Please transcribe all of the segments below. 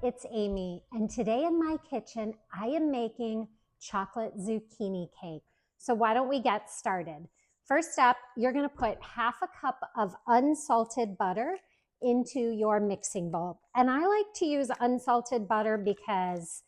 it's Amy, and today in my kitchen, I am making chocolate zucchini cake. So why don't we get started? First up, you're gonna put half a cup of unsalted butter into your mixing bowl. And I like to use unsalted butter because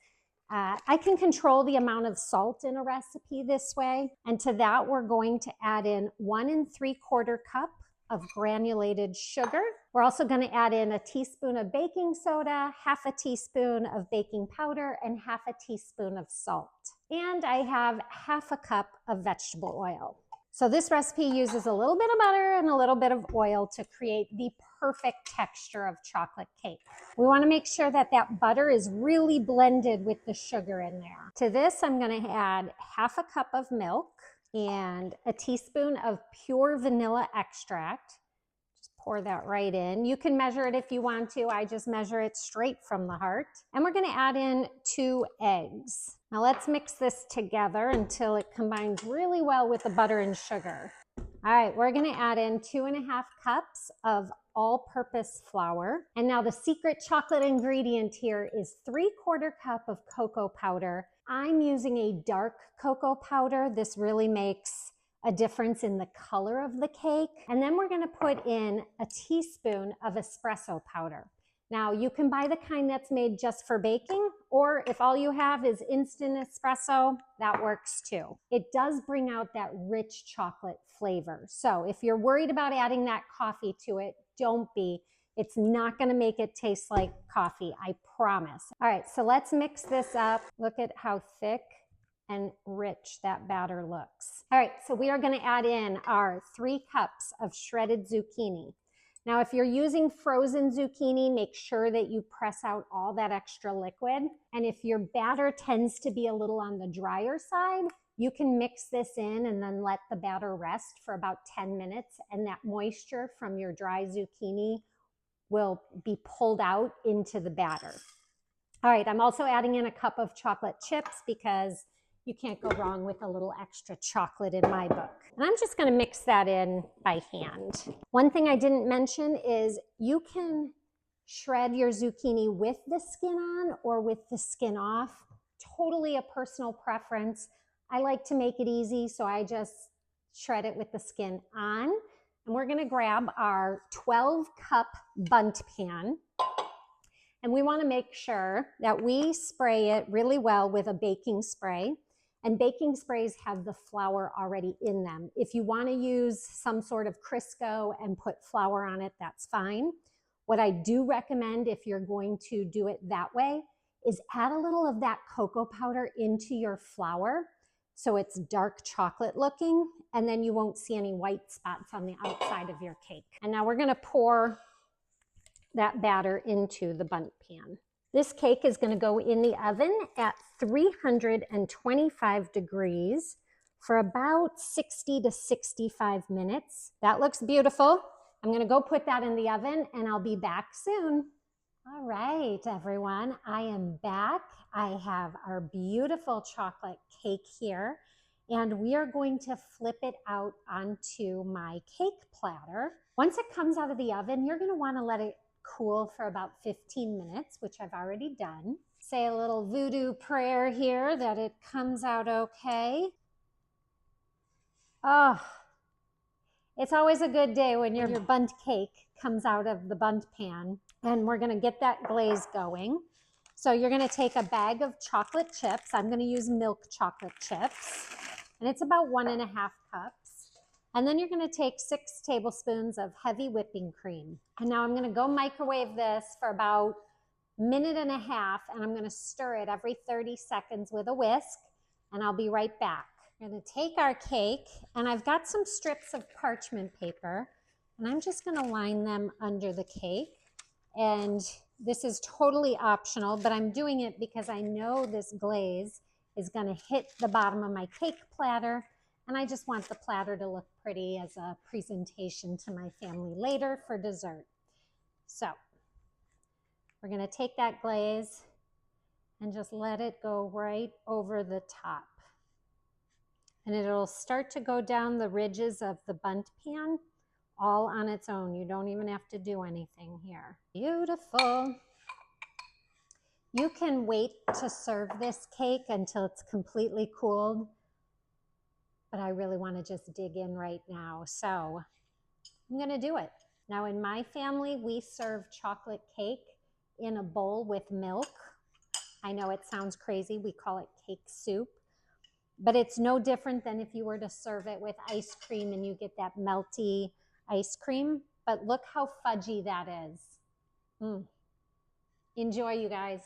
I can control the amount of salt in a recipe this way. And to that, we're going to add in 1 3/4 cup of granulated sugar. We're also going to add in a teaspoon of baking soda, half a teaspoon of baking powder, and half a teaspoon of salt. And I have half a cup of vegetable oil. So this recipe uses a little bit of butter and a little bit of oil to create the perfect texture of chocolate cake. We want to make sure that that butter is really blended with the sugar in there. To this, I'm going to add half a cup of milk and a teaspoon of pure vanilla extract. Just pour that right in. You can measure it if you want to. I just measure it straight from the heart. And we're going to add in 2 eggs. Now let's mix this together until it combines really well with the butter and sugar. All right, we're going to add in 2½ cups of all-purpose flour. And now the secret chocolate ingredient here is 3/4 cup of cocoa powder. I'm using a dark cocoa powder. This really makes a difference in the color of the cake. And then we're going to put in a teaspoon of espresso powder. Now you can buy the kind that's made just for baking, or if all you have is instant espresso, that works too. It does bring out that rich chocolate flavor. So if you're worried about adding that coffee to it, don't be. It's not going to make it taste like coffee, I promise. All right, so let's mix this up. Look at how thick and rich that batter looks. All right, so we are going to add in our 3 cups of shredded zucchini. Now, if you're using frozen zucchini, make sure that you press out all that extra liquid. And if your batter tends to be a little on the drier side, you can mix this in and then let the batter rest for about 10 minutes. And that moisture from your dry zucchini will be pulled out into the batter. All right, I'm also adding in a cup of chocolate chips because you can't go wrong with a little extra chocolate in my book. And I'm just going to mix that in by hand. One thing I didn't mention is you can shred your zucchini with the skin on or with the skin off. Totally a personal preference. I like to make it easy, so I just shred it with the skin on. And we're going to grab our 12-cup Bundt pan. And we want to make sure that we spray it really well with a baking spray. And baking sprays have the flour already in them. If you want to use some sort of Crisco and put flour on it, that's fine. What I do recommend if you're going to do it that way is add a little of that cocoa powder into your flour so it's dark chocolate looking, and then you won't see any white spots on the outside of your cake. And now we're going to pour that batter into the Bundt pan. This cake is going to go in the oven at 325 degrees for about 60 to 65 minutes. That looks beautiful. I'm going to go put that in the oven and I'll be back soon. All right, everyone, I am back. I have our beautiful chocolate cake here, and we are going to flip it out onto my cake platter. Once it comes out of the oven, you're going to want to let it cool for about 15 minutes, which I've already done. Say a little voodoo prayer here that it comes out okay. Oh, it's always a good day when your Bundt cake comes out of the Bundt pan. And we're going to get that glaze going. So you're going to take a bag of chocolate chips. I'm going to use milk chocolate chips. And it's about 1½ cups. And then you're going to take 6 tablespoons of heavy whipping cream. And now I'm going to go microwave this for about 1.5 minutes, and I'm going to stir it every 30 seconds with a whisk, and I'll be right back. I'm going to take our cake, and I've got some strips of parchment paper, and I'm just going to line them under the cake. And this is totally optional, but I'm doing it because I know this glaze is going to hit the bottom of my cake platter, and I just want the platter to look pretty as a presentation to my family later for dessert. So we're going to take that glaze and just let it go right over the top. And it'll start to go down the ridges of the Bundt pan all on its own. You don't even have to do anything here. Beautiful. You can wait to serve this cake until it's completely cooled, but I really want to just dig in right now. So I'm going to do it. Now in my family, we serve chocolate cake in a bowl with milk. I know it sounds crazy. We call it cake soup, but it's no different than if you were to serve it with ice cream and you get that melty ice cream. But look how fudgy that is. Enjoy, you guys.